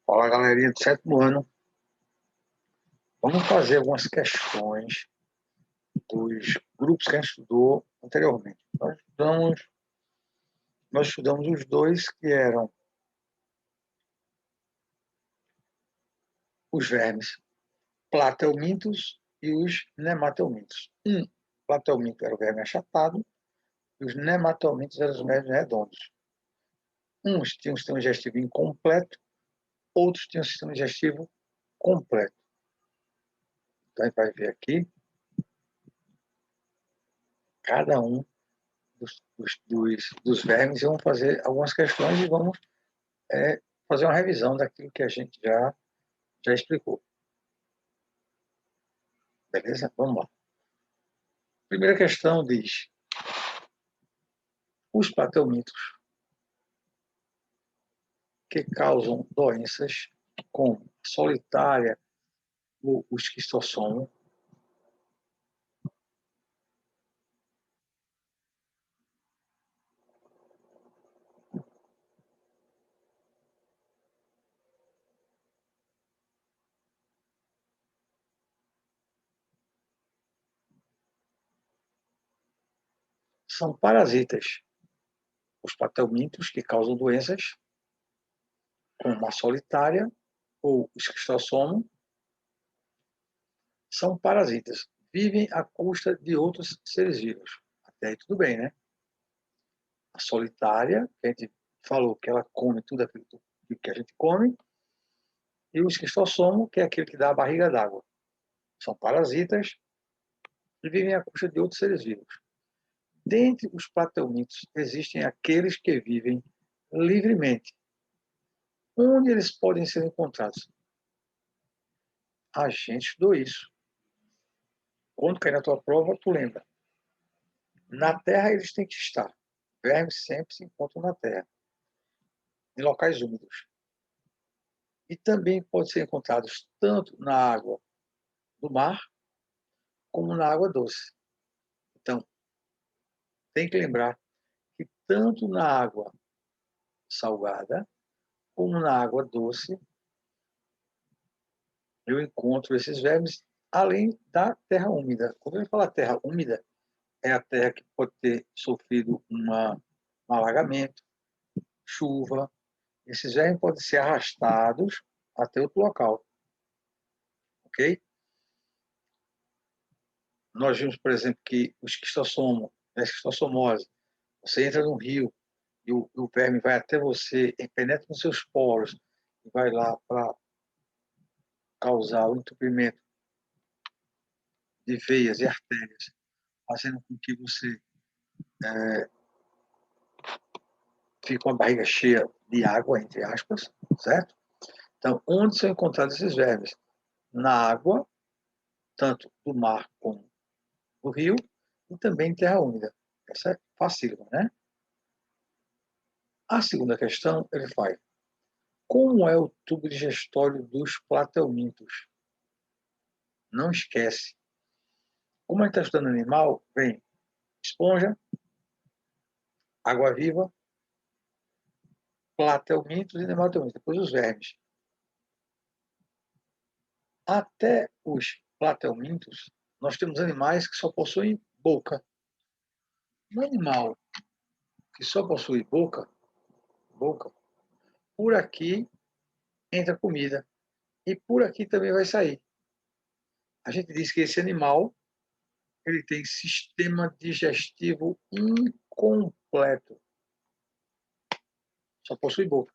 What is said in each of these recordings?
Fala, galerinha do sétimo ano. Vamos fazer algumas questões dos grupos que a gente estudou anteriormente. Nós estudamos os dois que eram os vermes platelmintos e os nematelmintos. Platelminto era o verme achatado e os nematelmintos eram os vermes redondos. Uns tinham um sistema digestivo incompleto, outros tinham um sistema digestivo completo. Então, a gente vai ver aqui cada um dos vermes e vamos fazer algumas questões e vamos fazer uma revisão daquilo que a gente já explicou. Beleza? Vamos lá. Primeira questão diz: os platelmintos que causam doenças como solitária ou o esquistossoma são parasitas. Os platelmintos que causam doenças como a solitária ou o esquistossoma são parasitas. Vivem à custa de outros seres vivos. Até aí tudo bem, né? A solitária, que a gente falou que ela come tudo aquilo que a gente come, e o esquistossoma, que é aquele que dá a barriga d'água. São parasitas e vivem à custa de outros seres vivos. Dentre os platelmintos, existem aqueles que vivem livremente. Onde eles podem ser encontrados? A gente estudou isso. Quando cair na tua prova, tu lembra. Na terra eles têm que estar. Vermes sempre se encontram na terra, em locais úmidos. E também podem ser encontrados tanto na água do mar, como na água doce. Então, tem que lembrar que tanto na água salgada, como na água doce, eu encontro esses vermes, além da terra úmida. Quando eu falo terra úmida, é a terra que pode ter sofrido um alagamento, chuva. Esses vermes podem ser arrastados até outro local. Ok? Nós vimos, por exemplo, que o esquistossoma, a esquistossomose, você entra num rio e o verme vai até você, penetra nos seus poros e vai lá para causar o entupimento de veias e artérias, fazendo com que você fique com a barriga cheia de água, entre aspas, certo? Então, onde são encontrados esses vermes? Na água, tanto do mar como do rio, e também em terra úmida. Essa é facílima, né? A segunda questão, ele faz: como é o tubo digestório dos platelmintos? Não esquece. Como a gente está estudando animal, vem esponja, água-viva, platelmintos e nematelmintos, depois os vermes. Até os platelmintos, nós temos animais que só possuem boca. Um animal que só possui boca, por aqui entra comida e por aqui também vai sair. A gente diz que esse animal ele tem sistema digestivo incompleto. Só possui boca.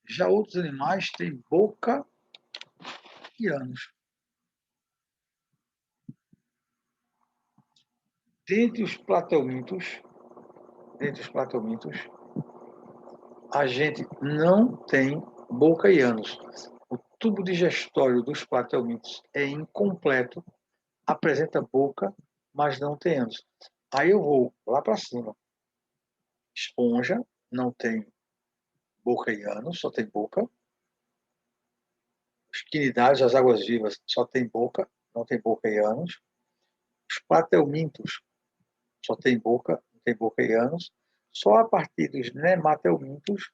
Já outros animais têm boca e ânus. Dentre os platelmintos, a gente não tem boca e ânus. O tubo digestório dos platelmintos é incompleto, apresenta boca, mas não tem ânus. Aí eu vou lá para cima. Esponja não tem boca e ânus, só tem boca. Os quinidários, as águas-vivas, só tem boca, não tem boca e ânus. Os platelmintos só tem boca, não tem boca e ânus. Só a partir dos nematelmintos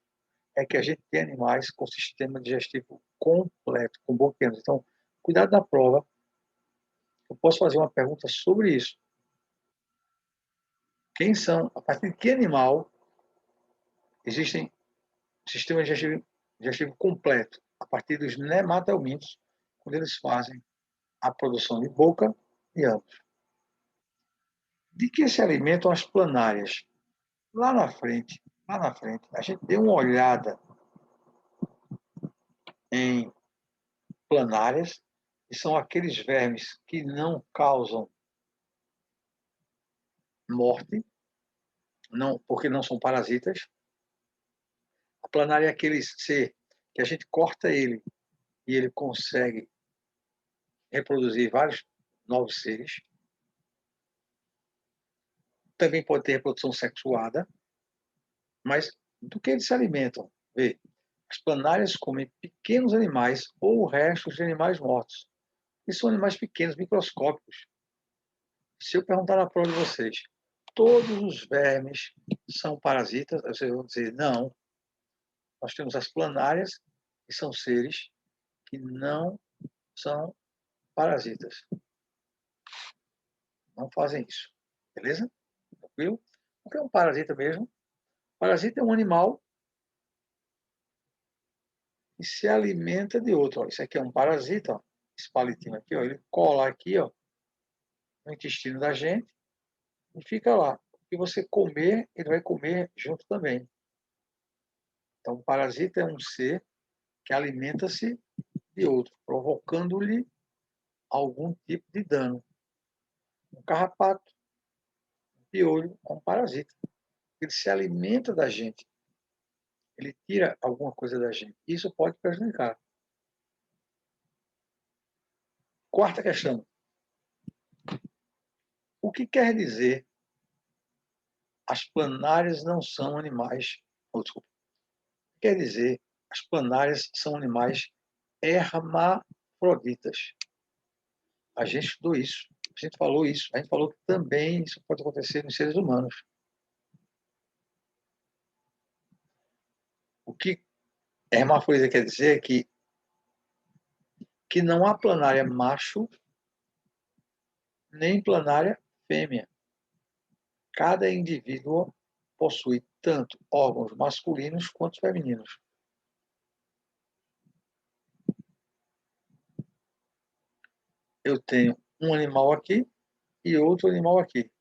é que a gente tem animais com sistema digestivo completo, com bronquíolos. Então, cuidado na prova. Eu posso fazer uma pergunta sobre isso. Quem são, a partir de que animal existem sistema digestivo completo? A partir dos nematelmintos, quando eles fazem a produção de boca e ânus. De que se alimentam as planárias? Lá na frente, a gente deu uma olhada em planárias, que são aqueles vermes que não causam morte, não, porque não são parasitas. A planária é aquele ser que a gente corta ele e ele consegue reproduzir vários novos seres. Também pode ter reprodução sexuada, mas do que eles se alimentam? Vê, as planárias comem pequenos animais ou restos de animais mortos. E são animais pequenos, microscópicos. Se eu perguntar na prova de vocês, todos os vermes são parasitas? Vocês vão dizer, não. Nós temos as planárias, que são seres que não são parasitas. Não fazem isso. Beleza? Tranquilo? O que é um parasita mesmo? Parasita é um animal que se alimenta de outro. Ó, isso aqui é um parasita, ó, esse palitinho aqui, ó, ele cola aqui, ó, no intestino da gente e fica lá. O que você comer, ele vai comer junto também. Então, o parasita é um ser que alimenta-se de outro, provocando-lhe algum tipo de dano. Um carrapato, um piolho, é um parasita. Ele se alimenta da gente. Ele tira alguma coisa da gente. Isso pode prejudicar. Quarta questão. O que quer dizer as planárias não são animais? Oh, desculpa. Quer dizer, as planárias são animais hermafroditas. A gente estudou isso. A gente falou isso. A gente falou que também isso pode acontecer nos seres humanos. O que hermafrodita quer dizer é que não há planária macho nem planária fêmea. Cada indivíduo possui tanto órgãos masculinos quanto femininos. Eu tenho um animal aqui e outro animal aqui.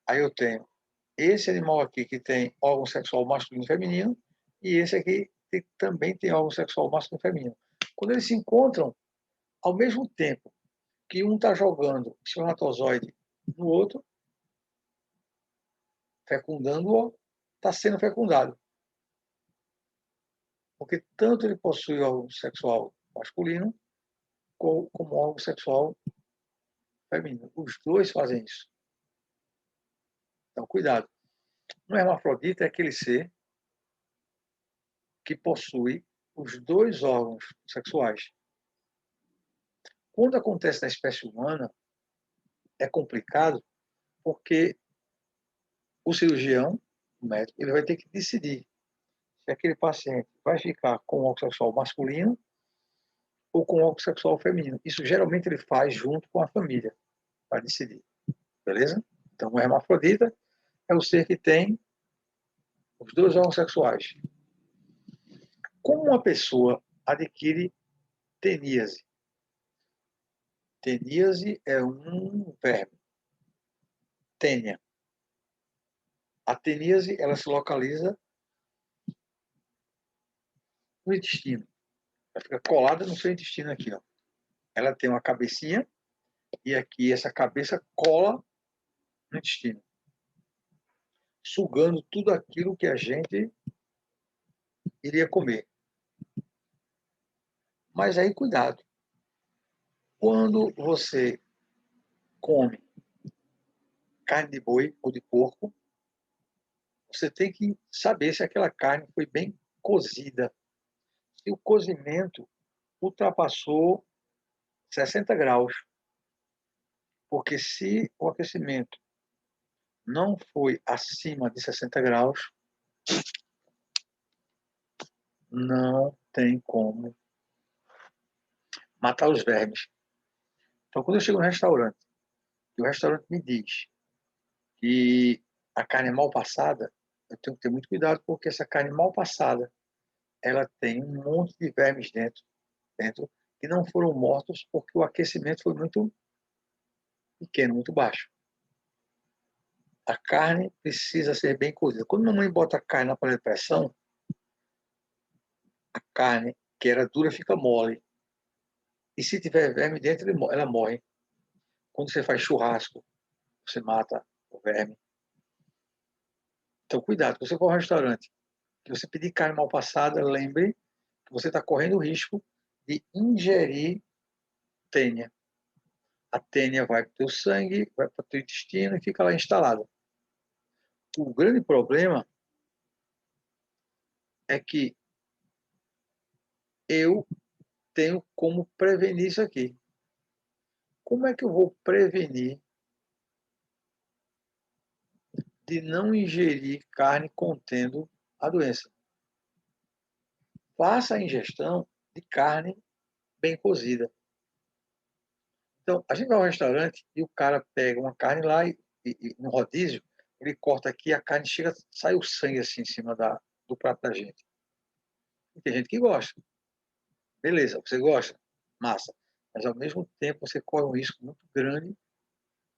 Aí eu tenho esse animal aqui que tem órgão sexual masculino e feminino e esse aqui que também tem órgão sexual masculino e feminino. Quando eles se encontram, ao mesmo tempo que um está jogando espermatozoide no outro, fecundando-o, está sendo fecundado. Porque tanto ele possui órgão sexual masculino como órgão sexual feminino. Os dois fazem isso. Então, cuidado. Um hermafrodita é aquele ser que possui os dois órgãos sexuais. Quando acontece na espécie humana, é complicado porque o cirurgião, o médico, ele vai ter que decidir se aquele paciente vai ficar com órgão sexual masculino ou com órgão sexual feminino. Isso geralmente ele faz junto com a família, para decidir. Beleza? Então, o hermafrodita é o ser que tem os dois órgãos sexuais. Como uma pessoa adquire teníase? Teníase é um verbo. Tênia. A teníase, ela se localiza no intestino. Ela fica colada no seu intestino aqui, ó. Ela tem uma cabecinha e aqui essa cabeça cola no intestino, sugando tudo aquilo que a gente iria comer. Mas aí, cuidado. Quando você come carne de boi ou de porco, você tem que saber se aquela carne foi bem cozida. Se o cozimento ultrapassou 60 graus, porque se o aquecimento não foi acima de 60 graus, não tem como matar os vermes. Então, quando eu chego no restaurante, e o restaurante me diz que a carne é mal passada, eu tenho que ter muito cuidado, porque essa carne mal passada, ela tem um monte de vermes dentro que não foram mortos porque o aquecimento foi muito pequeno, muito baixo. A carne precisa ser bem cozida. Quando a mamãe bota a carne na panela de pressão, a carne que era dura fica mole. E se tiver verme dentro, ela morre. Quando você faz churrasco, você mata o verme. Então, cuidado. Quando você for ao restaurante, que você pedir carne mal passada, lembre que você está correndo o risco de ingerir tênia. A tênia vai para o teu sangue, vai para o teu intestino e fica lá instalada. O grande problema é que eu tenho como prevenir isso aqui. Como é que eu vou prevenir de não ingerir carne contendo a doença? Faça a ingestão de carne bem cozida. Então, a gente vai ao restaurante e o cara pega uma carne lá e no rodízio, ele corta aqui, a carne chega, sai o sangue assim em cima do prato da gente. E tem gente que gosta. Beleza, você gosta? Massa. Mas ao mesmo tempo você corre um risco muito grande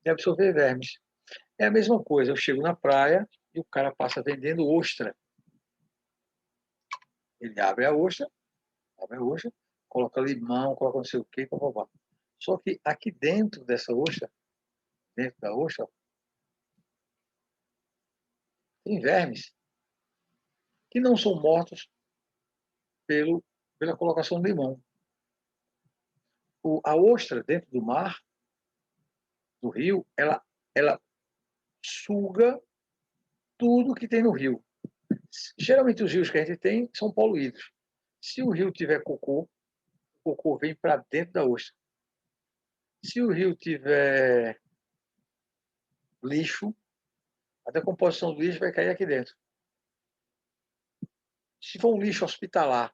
de absorver vermes. É a mesma coisa, eu chego na praia e o cara passa vendendo ostra. Ele abre a ostra, coloca limão, coloca não sei o quê, blá. Só que aqui dentro dessa ostra, dentro da ostra, tem vermes que não são mortos pela colocação de limão. A ostra dentro do mar, do rio, ela suga tudo que tem no rio. Geralmente os rios que a gente tem são poluídos. Se o rio tiver cocô, o cocô vem para dentro da ostra. Se o rio tiver lixo, a decomposição do lixo vai cair aqui dentro. Se for um lixo hospitalar,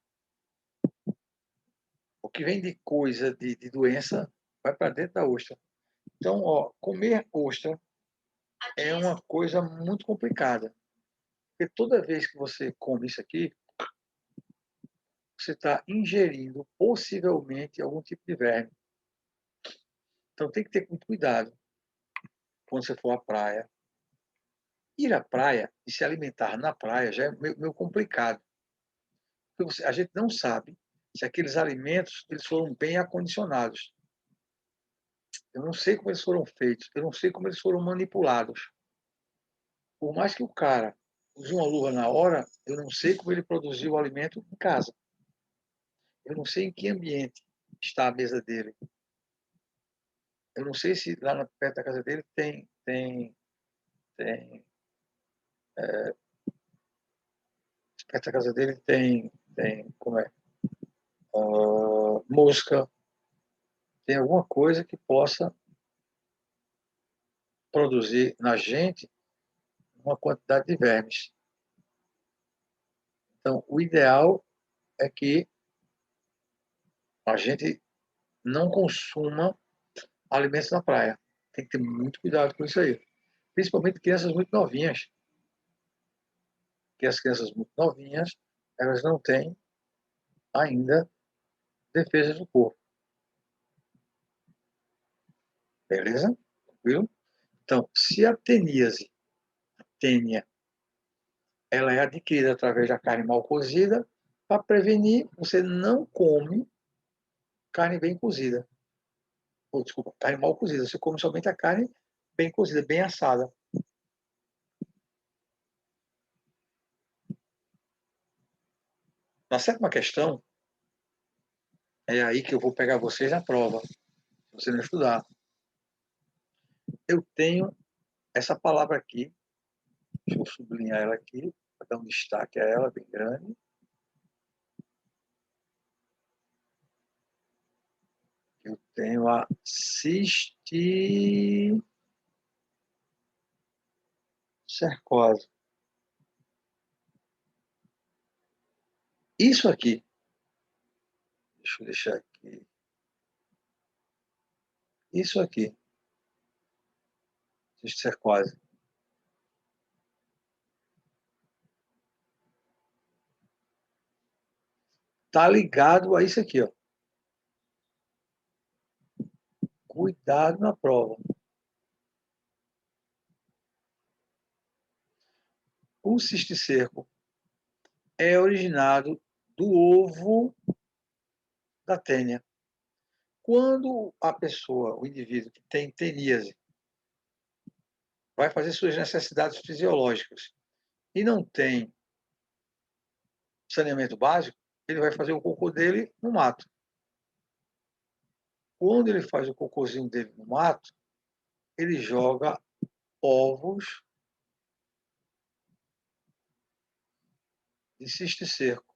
o que vem de coisa, de doença, vai para dentro da ostra. Então, comer ostra é uma coisa muito complicada. Porque toda vez que você come isso aqui, você está ingerindo possivelmente algum tipo de verme. Então tem que ter muito cuidado quando você for à praia. Ir à praia e se alimentar na praia já é meio complicado. Porque a gente não sabe se aqueles alimentos eles foram bem acondicionados. Eu não sei como eles foram feitos, eu não sei como eles foram manipulados. Por mais que o cara use uma luva na hora, eu não sei como ele produziu o alimento em casa. Eu não sei em que ambiente está a mesa dele. Eu não sei se lá perto da casa dele tem perto da casa dele tem como é? Mosca, tem alguma coisa que possa produzir na gente uma quantidade de vermes. Então, o ideal é que a gente não consuma alimentos na praia. Tem que ter muito cuidado com isso aí. Principalmente crianças muito novinhas. Porque as crianças muito novinhas, elas não têm ainda defesa do corpo. Beleza? Tranquilo? Então, se a teníase, a tênia, ela é adquirida através da carne mal cozida, para prevenir, você não come carne bem cozida. Ou, desculpa, carne mal cozida. Você come somente a carne bem cozida, bem assada. Na sétima questão, é aí que eu vou pegar vocês na prova, se você não estudar. Eu tenho essa palavra aqui, deixa eu sublinhar ela aqui, para dar um destaque a ela bem grande. Eu tenho a cisticercose. Isso aqui, deixa eu deixar aqui. Isso aqui, cisticercose. Está ligado a isso aqui, ó. Cuidado na prova. O cisticerco é originado do ovo da tênia. Quando a pessoa, o indivíduo que tem teníase, vai fazer suas necessidades fisiológicas e não tem saneamento básico, ele vai fazer o cocô dele no mato. Quando ele faz o cocôzinho dele no mato, ele joga ovos de cisticerco.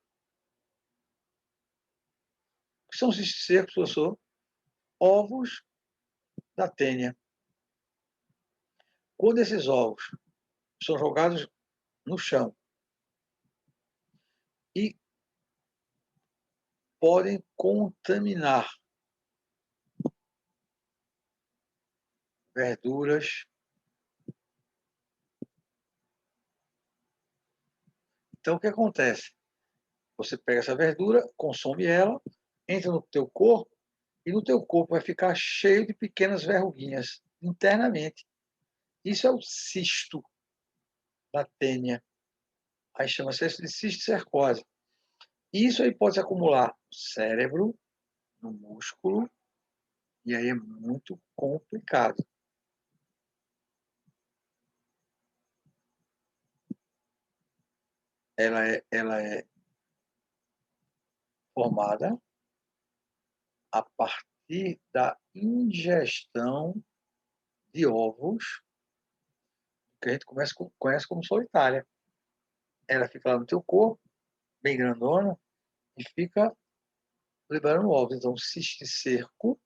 O que são cisticercos, professor? Ovos da tênia. Quando esses ovos são jogados no chão e podem contaminar verduras. Então, o que acontece? Você pega essa verdura, consome ela, entra no teu corpo, e no teu corpo vai ficar cheio de pequenas verruguinhas internamente. Isso é o cisto da tênia. Aí chama-se de cisticercose. Isso aí pode se acumular no cérebro, no músculo, e aí é muito complicado. Ela é formada a partir da ingestão de ovos, que a gente conhece como solitária. Ela fica lá no teu corpo, bem grandona, e fica liberando ovos. Então, o cisticerco,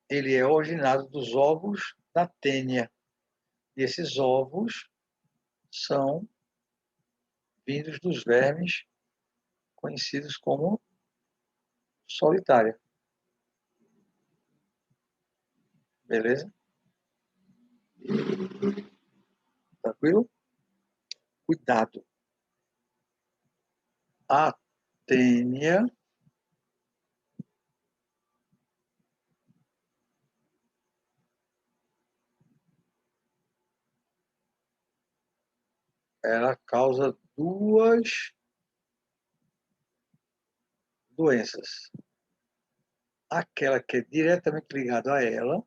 ele é originado dos ovos da tênia. E esses ovos são vindos dos vermes conhecidos como solitária. Beleza? Tranquilo? Cuidado. A tênia ela causa duas doenças. Aquela que é diretamente ligada a ela,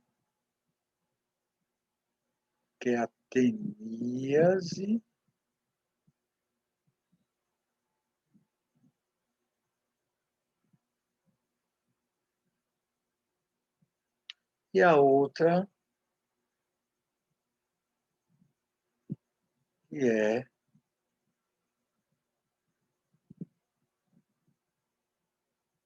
que é a teníase, e a outra, que é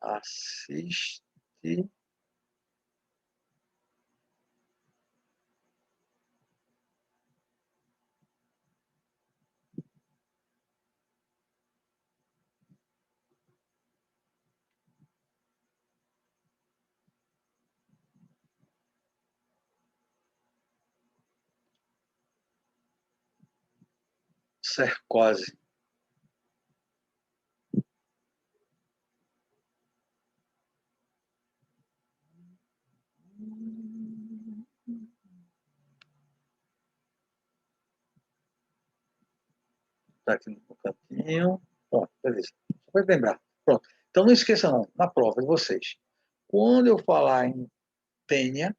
a cisticercose. Está aqui no cantinho. Pronto, beleza. Só para lembrar. Pronto. Então não esqueça não, na prova de vocês. Quando eu falar em tênia,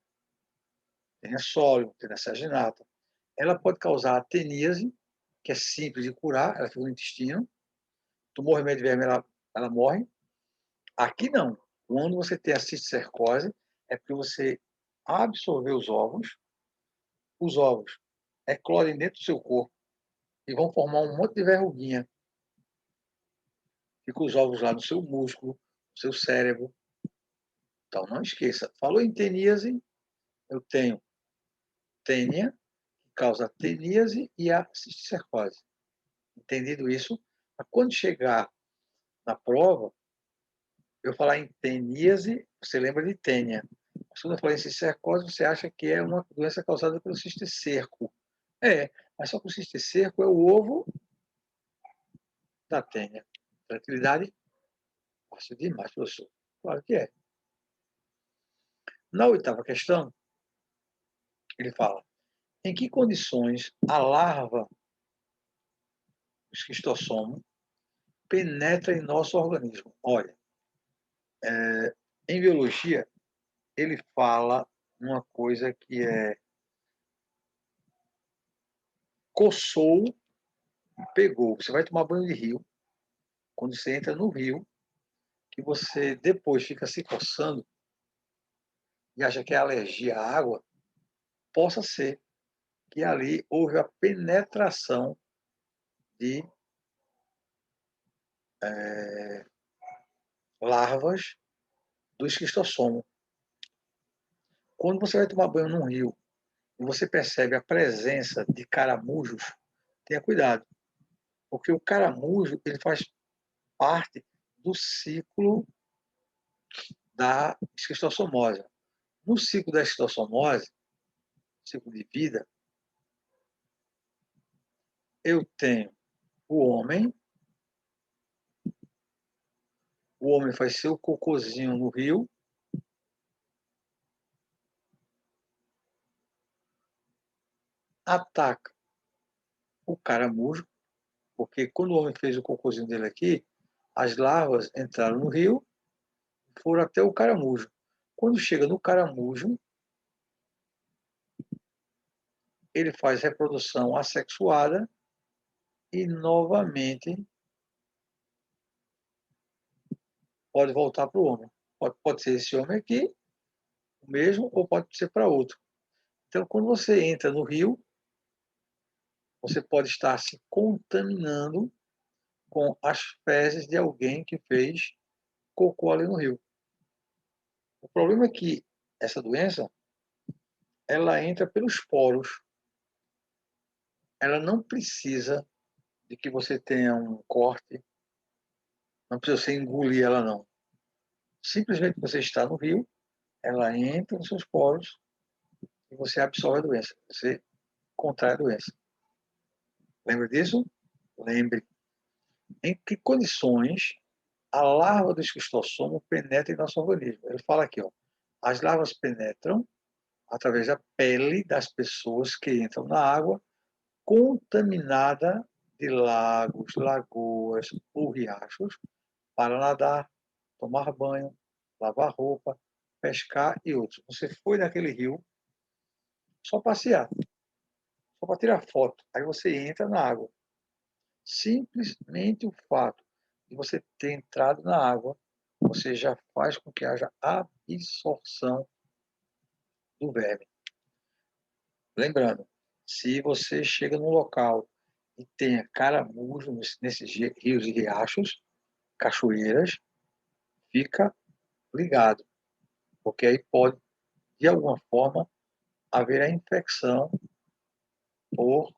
tênia sólida, tênia saginata, ela pode causar a teníase, que é simples de curar, ela fica no intestino. Tomou remédio de verme, ela morre. Aqui não. Quando você tem a cisticercose, é porque você absorveu os ovos eclodem dentro do seu corpo e vão formar um monte de verruguinha. Fica os ovos lá no seu músculo, no seu cérebro. Então, não esqueça. Falou em teníase, eu tenho tênia, que causa teníase, e a cisticercose. Entendido isso? Mas quando chegar na prova, eu falar em teníase, você lembra de tênia. Quando eu falar em cistercose, você acha que é uma doença causada pelo cisticerco. É, mas só que o cisticerco é o ovo da tênia. Tranquilidade? Fácil demais, professor. Claro que é. Na oitava questão, ele fala: em que condições a larva, o esquistossomo, penetra em nosso organismo? Olha, em biologia, ele fala uma coisa que é coçou, pegou. Você vai tomar banho de rio. Quando você entra no rio, que você depois fica se coçando e acha que é alergia à água, possa ser que ali houve a penetração de larvas do esquistossomo. Quando você vai tomar banho num rio e você percebe a presença de caramujos, tenha cuidado, porque o caramujo ele faz parte do ciclo da esquistossomose. No ciclo da esquistossomose, ciclo de vida, eu tenho o homem faz seu cocôzinho no rio, ataca o caramujo, porque quando o homem fez o cocôzinho dele aqui, as larvas entraram no rio e foram até o caramujo. Quando chega no caramujo, ele faz reprodução assexuada e novamente pode voltar para o homem. Pode ser esse homem aqui, o mesmo, ou pode ser para outro. Então, quando você entra no rio, você pode estar se contaminando com as fezes de alguém que fez cocô ali no rio. O problema é que essa doença, ela entra pelos poros. Ela não precisa de que você tenha um corte, não precisa você engolir ela, não. Simplesmente você está no rio, ela entra nos seus poros e você absorve a doença. Você contrai a doença. Lembra disso? Lembre. Em que condições a larva do esquistossomo penetra em nosso organismo? Ele fala aqui, ó, as larvas penetram através da pele das pessoas que entram na água contaminada de lagos, lagoas ou riachos para nadar, tomar banho, lavar roupa, pescar e outros. Você foi naquele rio só passear, só para tirar foto. Aí você entra na água. Simplesmente o fato de você ter entrado na água, você já faz com que haja absorção do verme. Lembrando, se você chega num local e tenha caramujo nesses rios e riachos, cachoeiras, fica ligado, porque aí pode, de alguma forma, haver a infecção por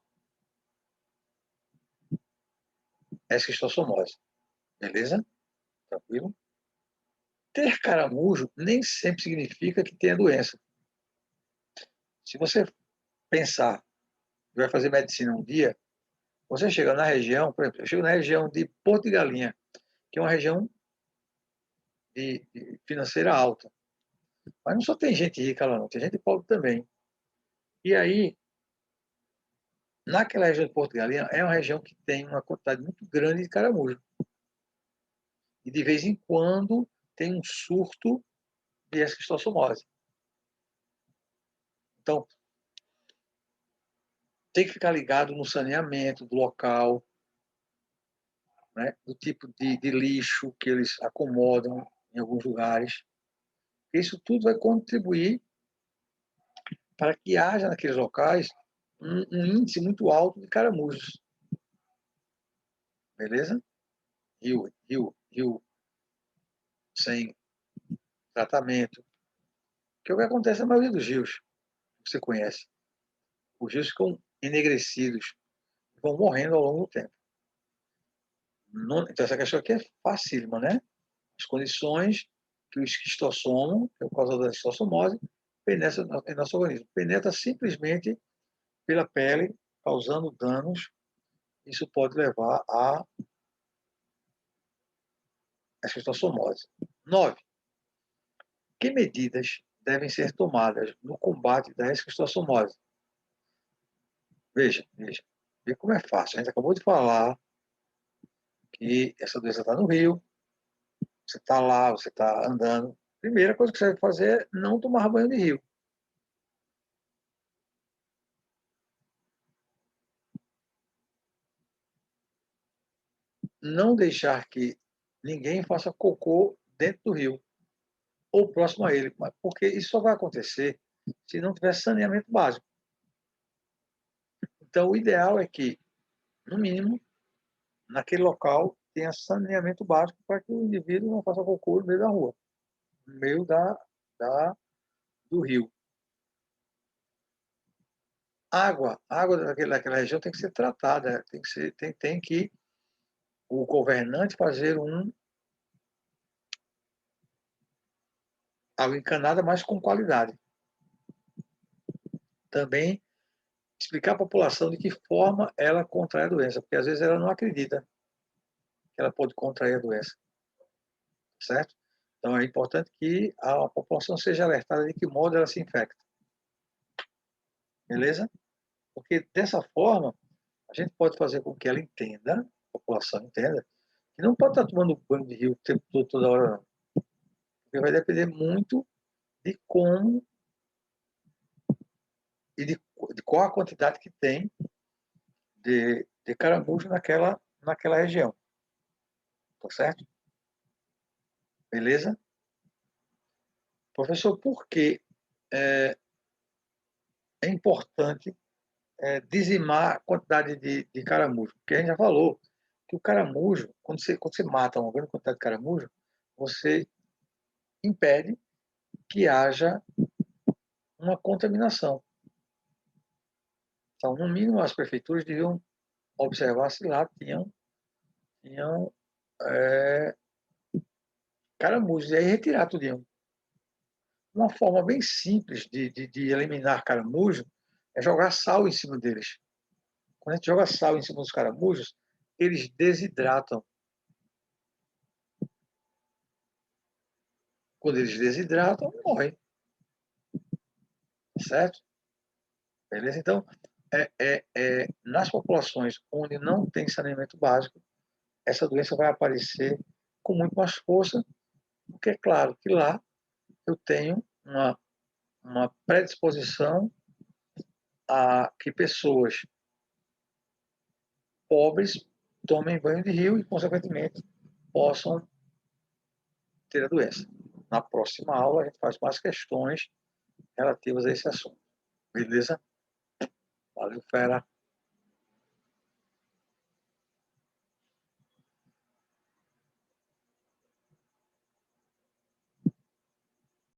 esquistossomose. Beleza? Tranquilo? Ter caramujo nem sempre significa que tenha doença. Se você pensar que vai fazer medicina um dia, você chega na região, por exemplo, eu chego na região de Porto de Galinha, que é uma região de financeira alta. Mas não só tem gente rica lá, não, tem gente pobre também. E aí, naquela região de Porto de Galinha, é uma região que tem uma quantidade muito grande de caramujo. E de vez em quando tem um surto de esquistossomose. Então, tem que ficar ligado no saneamento do local, né, do tipo de lixo que eles acomodam em alguns lugares. Isso tudo vai contribuir para que haja naqueles locais um índice muito alto de caramujos. Beleza? Rio sem tratamento. Que é o que acontece na maioria dos rios que você conhece. Os rios ficam enegrecidos, vão morrendo ao longo do tempo. Então, essa questão aqui é facílima, né? As condições que o esquistossomo, que é o causador da esquistossomose, penetra em nosso organismo. Penetra simplesmente pela pele, causando danos. Isso pode levar à esquistossomose. 9. Que medidas devem ser tomadas no combate da esquistossomose? Veja. Veja como é fácil. A gente acabou de falar que essa doença está no rio, você está lá, você está andando. Primeira coisa que você deve fazer é não tomar banho de rio. Não deixar que ninguém faça cocô dentro do rio ou próximo a ele, porque isso só vai acontecer se não tiver saneamento básico. Então, o ideal é que, no mínimo, naquele local tenha saneamento básico para que o indivíduo não faça cocô no meio da rua, no meio do rio. Água daquela região tem que ser tratada, tem que o governante fazer água encanada, mas com qualidade. Também explicar à população de que forma ela contrai a doença, porque às vezes ela não acredita que ela pode contrair a doença, certo? Então é importante que a população seja alertada de que modo ela se infecta, beleza? Porque dessa forma a gente pode fazer com que ela entenda, a população entenda, que não pode estar tomando banho de rio o tempo todo, toda hora, não. Porque vai depender muito de como e de qual a quantidade que tem de caramujo naquela região. Tá certo? Beleza? Professor, por que é importante dizimar a quantidade de caramujo? Porque a gente já falou que o caramujo, quando você mata uma grande quantidade de caramujo, você impede que haja uma contaminação. Então, no mínimo, as prefeituras deviam observar se lá tinham caramujos, e aí retirar tudo. Uma forma bem simples de eliminar caramujo é jogar sal em cima deles. Quando a gente joga sal em cima dos caramujos, eles desidratam. Quando eles desidratam, morrem. Certo? Beleza? Então, nas populações onde não tem saneamento básico, essa doença vai aparecer com muito mais força, porque é claro que lá eu tenho uma predisposição a que pessoas pobres tomem banho de rio e, consequentemente, possam ter a doença. Na próxima aula, a gente faz mais questões relativas a esse assunto. Beleza? Valeu, fera.